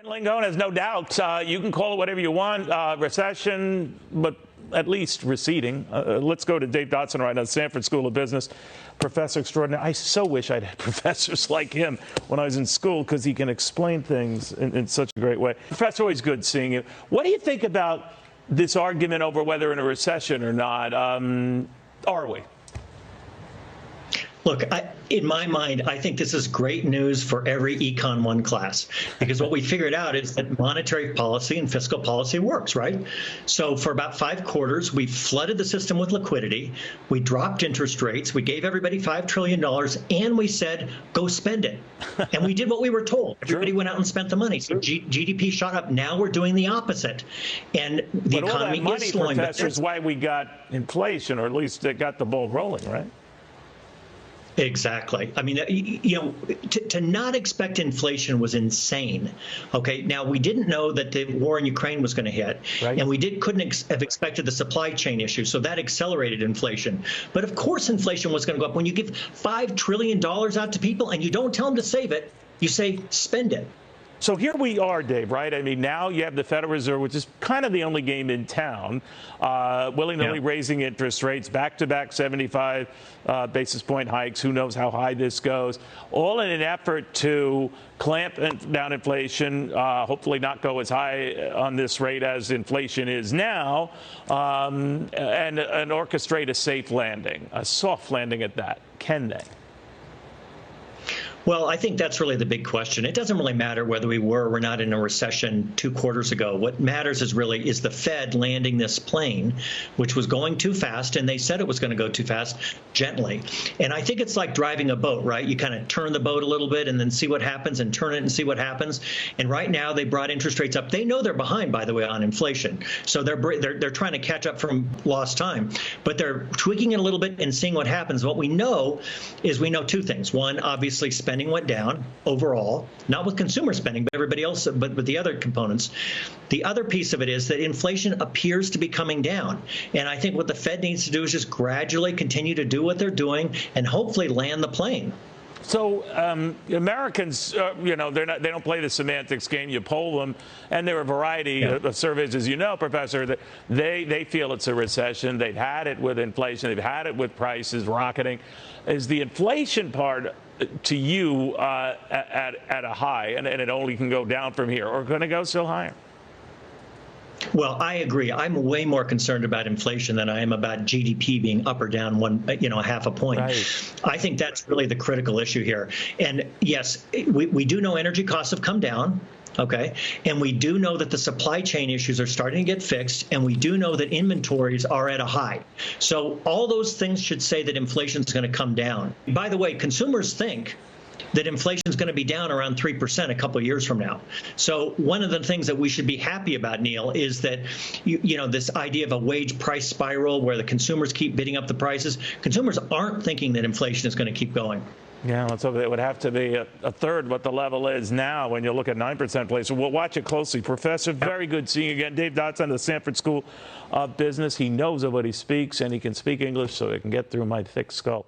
Langone has no doubt. You can call it whatever you want, recession, but at least receding. Let's go to Dave Dodson right now, Stanford School of Business, professor extraordinary. I so wish I'd had professors like him when I was in school because he can explain things in such a great way. Professor, always good seeing you. What do you think about this argument over whether in a recession or not? Are we? Look, in my mind, I think this is great news for every Econ 1 class, because what we figured out is that monetary policy and fiscal policy works, right? So for about 5 quarters, we flooded the system with liquidity. We dropped interest rates. We gave everybody $5 trillion, and we said, go spend it. And we did what we were told. Everybody went out and spent the money. So GDP shot up. Now we're doing the opposite. And the economy all that money, is slowing. Professor, is why we got inflation, or at least it got the ball rolling, right? Exactly. I mean, to not expect inflation was insane. Okay. Now, we didn't know that the war in Ukraine was going to hit, right, and we couldn't have expected the supply chain issue. So that accelerated inflation. But of course, inflation was going to go up. When you give $5 trillion out to people and you don't tell them to save it, you say spend it. So here we are, Dave, right? I mean, now you have the Federal Reserve, which is kind of the only game in town, willy-nilly raising interest rates, back-to-back 75 basis point hikes. Who knows how high this goes? All in an effort to clamp down inflation, hopefully not go as high on this rate as inflation is now, and orchestrate a safe landing, a soft landing at that. Can they? Well, I think that's really the big question. It doesn't really matter whether we were or were not in a recession 2 quarters ago. What matters is the Fed landing this plane, which was going too fast, and they said it was going to go too fast, gently. And I think it's like driving a boat, right? You kind of turn the boat a little bit and then see what happens, and turn it and see what happens. And right now they brought interest rates up. They know they're behind, by the way, on inflation. So they're trying to catch up from lost time. But they're tweaking it a little bit and seeing what happens. What we know is we know 2 things. One, obviously, spending went down overall, not with consumer spending, but everybody else, but with the other components. The other piece of it is that inflation appears to be coming down. And I think what the Fed needs to do is just gradually continue to do what they're doing and hopefully land the plane. So Americans, they don't play the semantics game. You poll them, and there are a variety of surveys, as you know, Professor, that they feel it's a recession. They've had it with inflation. They've had it with prices rocketing. Is the inflation part to you at a high, and it only can go down from here, or going to go still higher? Well, I agree. I'm way more concerned about inflation than I am about GDP being up or down half a point. Right. I think that's really the critical issue here. And yes, we do know energy costs have come down. Okay. And we do know that the supply chain issues are starting to get fixed, and we do know that inventories are at a high. So all those things should say that inflation is going to come down. By the way, consumers think that inflation is going to be down around 3% a couple of years from now. So one of the things that we should be happy about, Neil, is that this idea of a wage price spiral where the consumers keep bidding up the prices. Consumers aren't thinking that inflation is going to keep going. Yeah, let's hope it would have to be a third what the level is now when you look at 9% inflation. We'll watch it closely. Professor, very good seeing you again. Dave Dodson, the Stanford School of Business. He knows of what he speaks, and he can speak English, so he can get through my thick skull.